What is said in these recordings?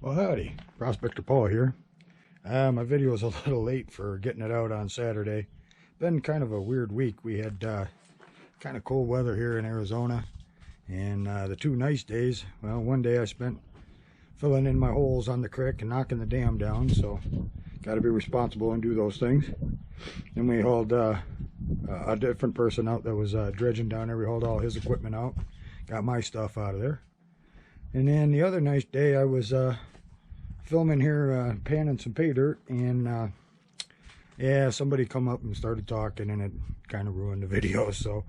Well, howdy, Prospector Paul here. My video is a little late for getting it out on Saturday. Been kind of a weird week. We had kind of cold weather here in Arizona, and the 2 nice days, well, one day I spent filling in my holes on the creek and knocking the dam down, so got to be responsible and do those things. Then we hauled a different person out that was dredging down there. We hauled all his equipment out, got my stuff out of there. And then the other nice day I was filming here, panning some pay dirt, and yeah, somebody come up and started talking, and it kind of ruined the video. So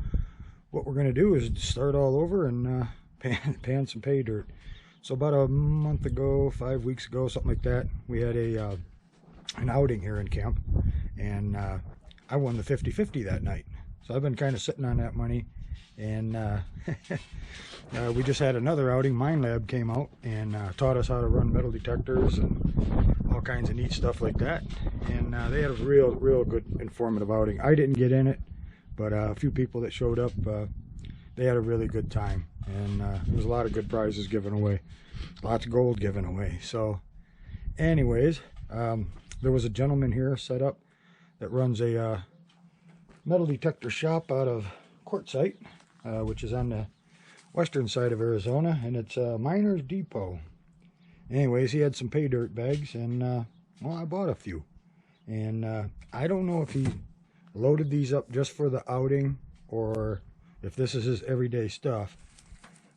what we're going to do is start all over and pan some pay dirt. So about a month ago, 5 weeks ago, something like that, we had an outing here in camp, and I won the 50-50 that night. So I've been kind of sitting on that money, and we just had another outing. Mine Lab came out and taught us how to run metal detectors and all kinds of neat stuff like that, and they had a real good informative outing. I didn't get in it, but a few people that showed up, they had a really good time, and there was a lot of good prizes given away, lots of gold given away. So anyways, there was a gentleman here set up that runs a metal detector shop out of Quartzsite, which is on the western side of Arizona, and it's a Miners Depot. Anyways, he had some pay dirt bags, and well, I bought a few, and I don't know if he loaded these up just for the outing or if this is his everyday stuff,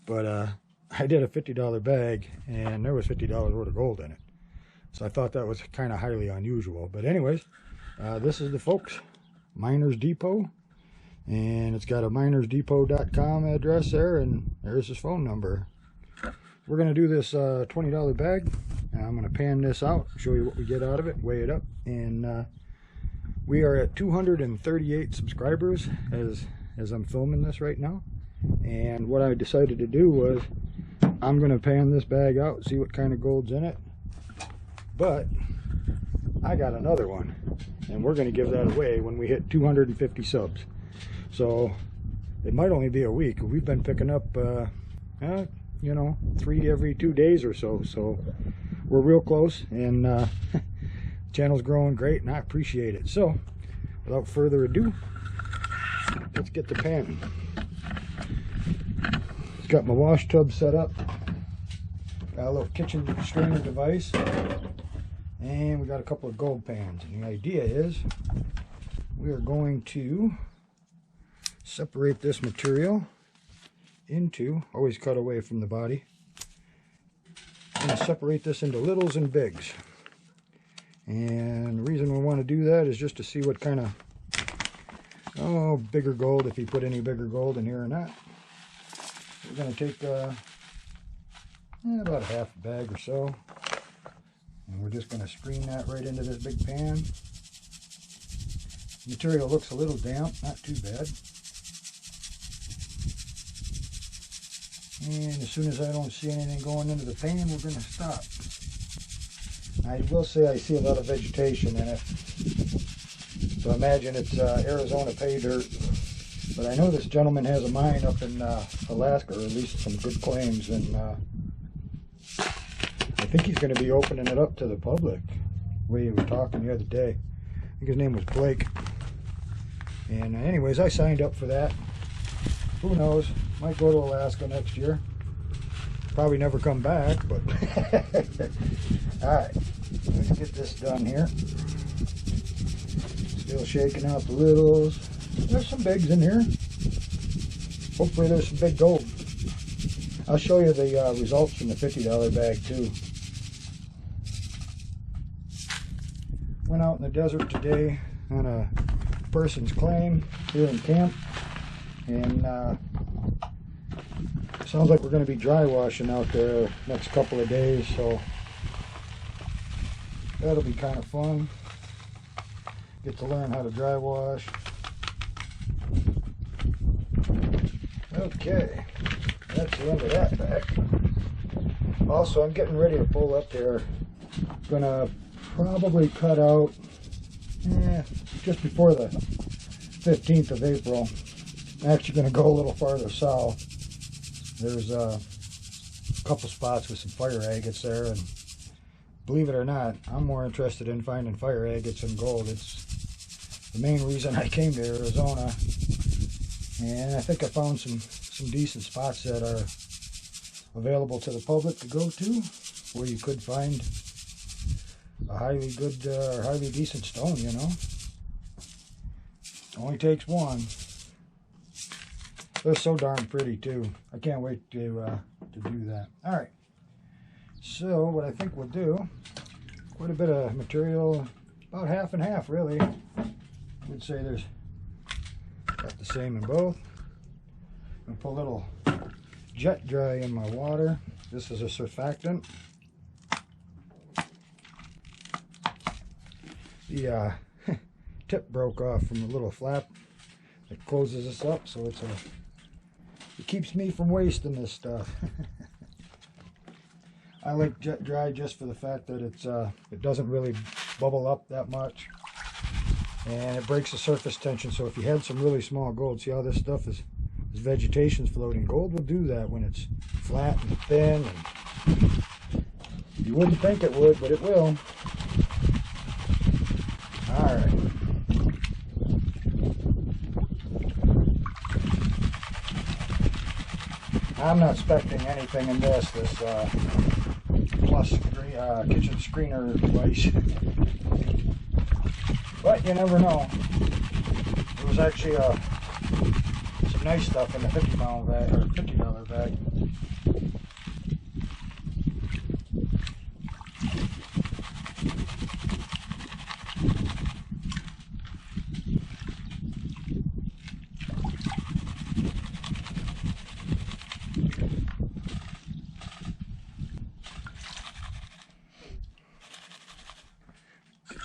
but I did a $50 bag, and there was $50 worth of gold in it, so I thought that was kind of highly unusual. But anyways, this is the folks, Miners Depot, and it's got a minersdepot.com address there, and there's his phone number. We're going to do this $20 bag. I'm going to pan this out, show you what we get out of it, weigh it up, and we are at 238 subscribers as I'm filming this right now. And what I decided to do was I'm going to pan this bag out, see what kind of gold's in it, but I got another one, and we're going to give that away when we hit 250 subs. So it might only be a week. We've been picking up you know, 3 every 2 days or so, so we're real close, and the channel's growing great, and I appreciate it. So without further ado, let's get the panning. Got my wash tub set up, got a little kitchen strainer device, and we got a couple of gold pans. And the idea is we are going to separate this material into, always cut away from the body, and separate this into littles and bigs. And the reason we want to do that is just to see what kind of bigger gold, if you put any bigger gold in here or not. We're going to take about a half bag or so, and we're just going to screen that right into this big pan. The material looks a little damp, not too bad. And as soon as I don't see anything going into the pan, we're going to stop. I will say I see a lot of vegetation in it, so I imagine it's Arizona pay dirt. But I know this gentleman has a mine up in Alaska, or at least some good claims, and I think he's going to be opening it up to the public. We were talking the other day. I think his name was Blake. And anyways, I signed up for that. Who knows? Might go to Alaska next year. Probably never come back, but alright, let's get this done here. Still shaking out the littles. There's some bigs in here. Hopefully there's some big gold. I'll show you the results from the $50 bag too. Went out in the desert today on a person's claim here in camp, and sounds like we're going to be dry washing out there next couple of days, so that'll be kind of fun. Get to learn how to dry wash. Okay, that's the end of that bag. Also, I'm getting ready to pull up there. Gonna probably cut out just before the 15th of April. I'm actually going to go a little farther south. There's a couple spots with some fire agates there, and believe it or not, I'm more interested in finding fire agates than gold. It's the main reason I came to Arizona, and I think I found some decent spots that are available to the public to go to, where you could find a highly good or highly decent stone, you know. Only takes one. They're so darn pretty too. I can't wait to do that. All right. So what I think we'll do, quite a bit of material, about half and half really. I would say there's got the same in both. I'm gonna put a little jet dry in my water. This is a surfactant. The tip broke off from the little flap that closes this up, so it keeps me from wasting this stuff. I like jet dry just for the fact that it doesn't really bubble up that much, and it breaks the surface tension. So if you had some really small gold, see how this stuff is vegetation's floating. Gold will do that when it's flat and thin, and you wouldn't think it would, but it will. All right. I'm not expecting anything in this plus kitchen screener device, but you never know. There was actually some nice stuff in the $50 bag or $50 bag.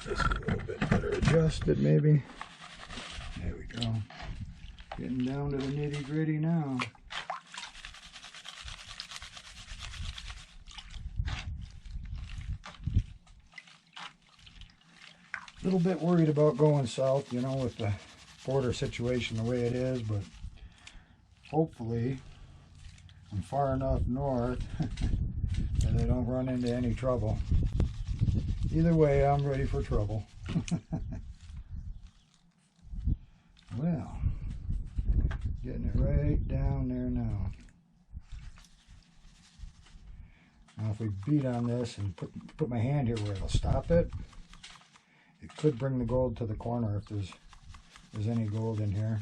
Just a little bit better adjusted, maybe. There we go. Getting down to the nitty gritty now. A little bit worried about going south, you know, with the border situation the way it is, but hopefully I'm far enough north that I don't run into any trouble. Either way, I'm ready for trouble. Well, getting it right down there now. Now if we beat on this and put my hand here where it'll stop it, it could bring the gold to the corner if there's any gold in here.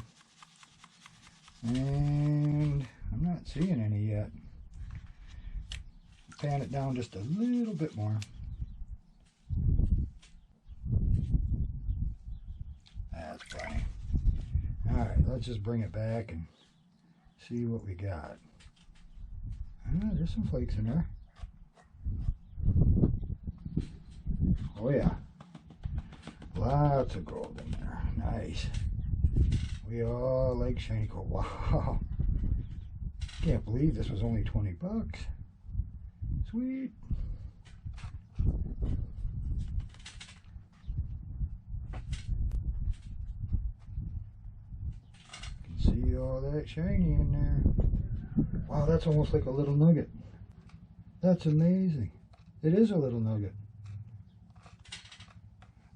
And I'm not seeing any yet. Pan it down just a little bit more. That's plenty. Alright, let's just bring it back and see what we got. There's some flakes in there. Oh yeah. Lots of gold in there. Nice. We all like shiny gold. Wow. Can't believe this was only 20 bucks. Sweet. See all that shiny in there. Wow, that's almost like a little nugget. That's amazing. It is a little nugget.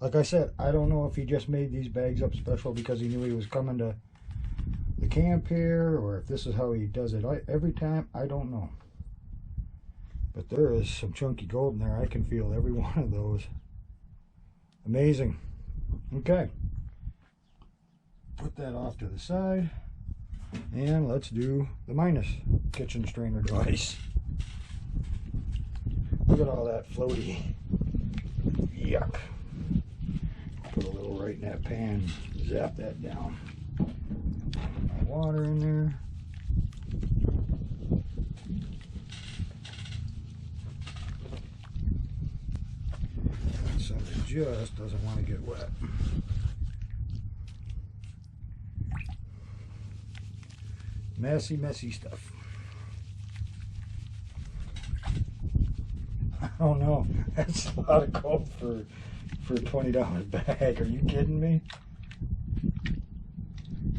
Like I said, I don't know if he just made these bags up special because he knew he was coming to the camp here, or if this is how he does it every time, I don't know. But there is some chunky gold in there. I can feel every one of those. Amazing. Okay. Put that off to the side. And let's do the minus kitchen strainer device. Look at all that floaty. Yuck. Put a little right in that pan. Zap that down. Water in there. Some of it just doesn't want to get wet. Messy, messy stuff. Oh no, that's a lot of gold for a $20 bag. Are you kidding me?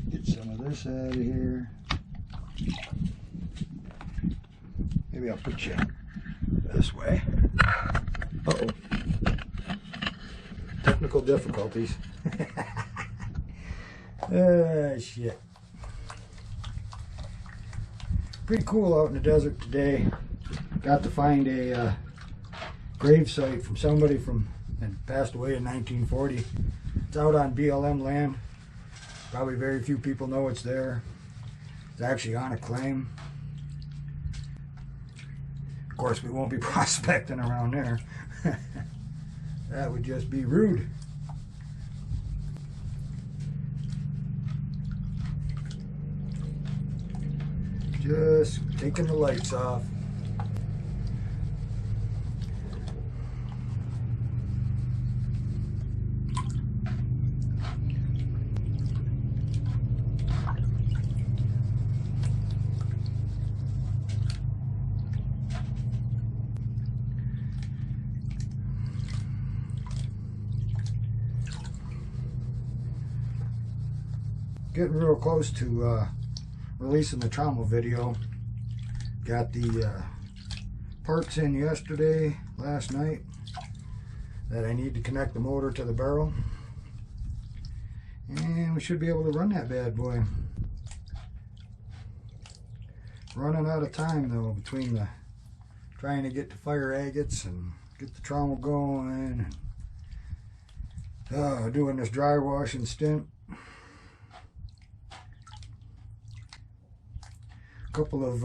Get some of this out of here. Maybe I'll put you this way. Uh-oh. Technical difficulties. Shit. Pretty cool out in the desert today. Got to find a grave site from somebody that passed away in 1940. It's out on BLM land. Probably very few people know it's there. It's actually on a claim. Of course, we won't be prospecting around there. That would just be rude. Just taking the lights off. Getting real close to releasing the trauma video. Got the parts in yesterday, last night, that I need to connect the motor to the barrel. And we should be able to run that bad boy. Running out of time though, between the trying to get the fire agates and get the trauma going and doing this dry washing stint. Couple of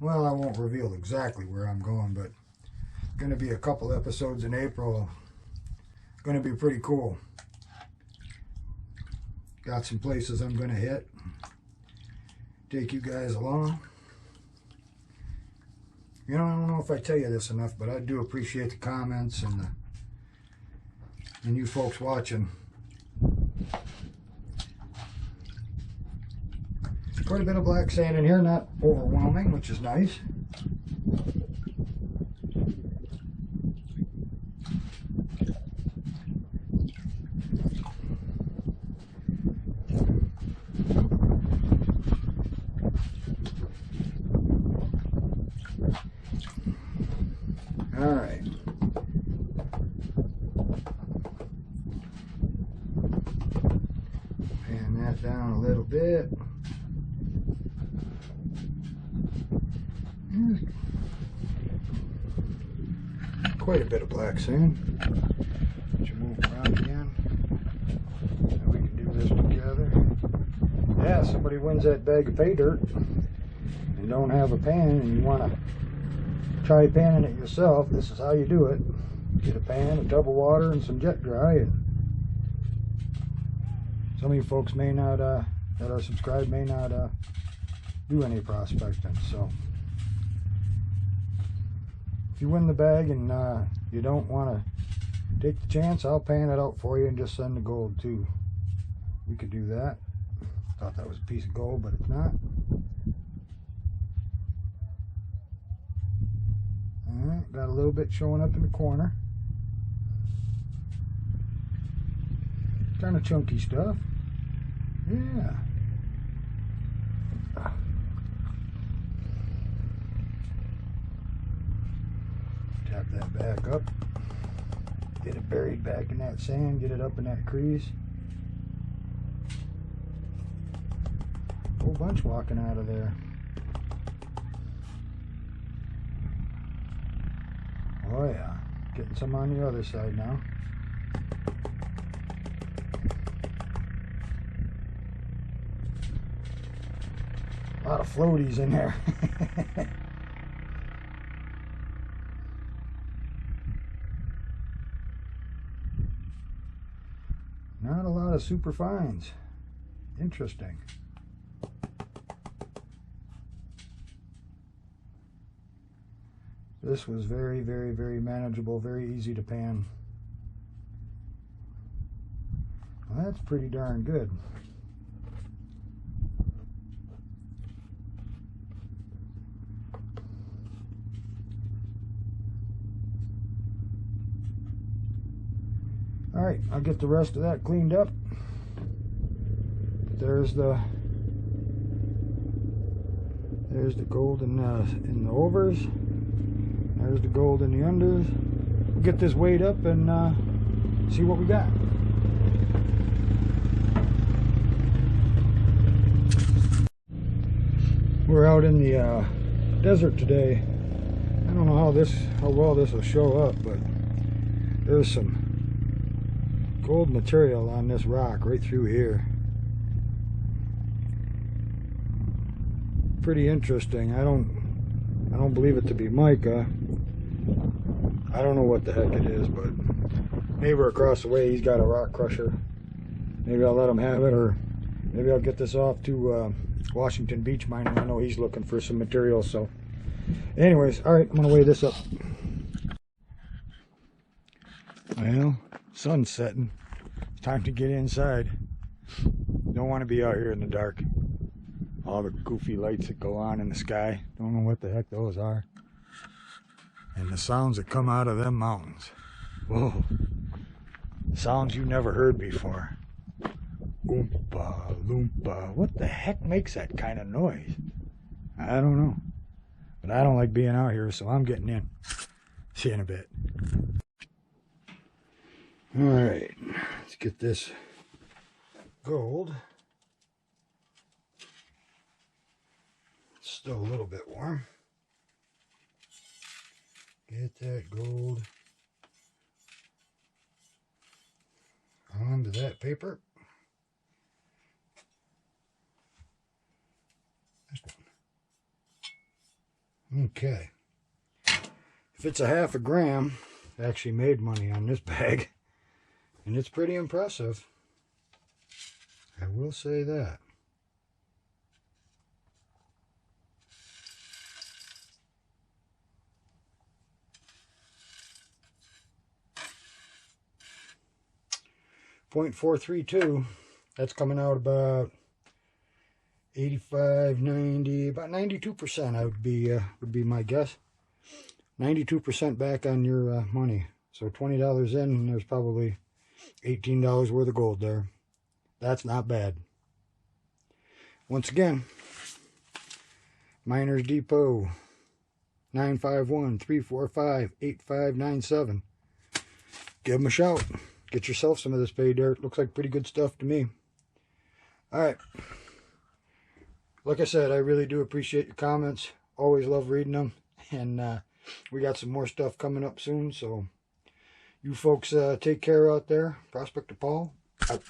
well, I won't reveal exactly where I'm going, but going to be a couple episodes in April. Going to be pretty cool. Got some places I'm going to hit. Take you guys along. You know, I don't know if I tell you this enough, but I do appreciate the comments and you folks watching. Quite a bit of black sand in here, not overwhelming, which is nice. All right. Pan that down a little bit. Quite a bit of black sand. Let you move around again. Now we can do this together. Yeah, somebody wins that bag of pay dirt and don't have a pan and you want to try panning it yourself, this is how you do it. Get a pan, a tub of water, and some jet dry. And some of you folks may not, that are subscribed, may not do any prospecting. So if you win the bag and you don't want to take the chance, I'll pan it out for you and just send the gold too. We could do that. Thought that was a piece of gold, but it's not. Alright, got a little bit showing up in the corner. Kind of chunky stuff. Yeah. Tap that back up. Get it buried back in that sand. Get it up in that crease. Oh bunch walking out of there. Oh yeah, getting some on the other side now. A lot of floaties in there. Not a lot of super fines. Interesting. This was very, very, very manageable, very easy to pan. Well, that's pretty darn good. All right, I'll get the rest of that cleaned up. There's the gold in the overs. There's the gold in the unders. We'll get this weighed up and see what we got. We're out in the desert today. I don't know how well this will show up, but there's some gold material on this rock right through here. Pretty interesting. I don't believe it to be mica. I don't know what the heck it is, but neighbor across the way, he's got a rock crusher. Maybe I'll let him have it, or maybe I'll get this off to Washington Beach Mining. I know he's looking for some material. So anyways, all right, I'm gonna weigh this up. Well, sun's setting. It's time to get inside. Don't want to be out here in the dark. All the goofy lights that go on in the sky. Don't know what the heck those are. And the sounds that come out of them mountains. Whoa. Sounds you never heard before. Oompa loompa. What the heck makes that kind of noise? I don't know. But I don't like being out here, so I'm getting in. See you in a bit. Alright. Let's get this gold. It's still a little bit warm. Get that gold onto that paper. This one. Okay. If it's a half a gram, I actually made money on this bag. And it's pretty impressive. I will say that. .432. That's coming out about 85, 90, about 92%. I would be my guess. 92% back on your money. So $20 in, there's probably $18 worth of gold there. That's not bad. Once again, Miners Depot, 951-345-8597. Give them a shout. Get yourself some of this pay dirt. Looks like pretty good stuff to me. Alright. Like I said, I really do appreciate your comments. Always love reading them. And we got some more stuff coming up soon. So you folks take care out there. Prospector Paul out.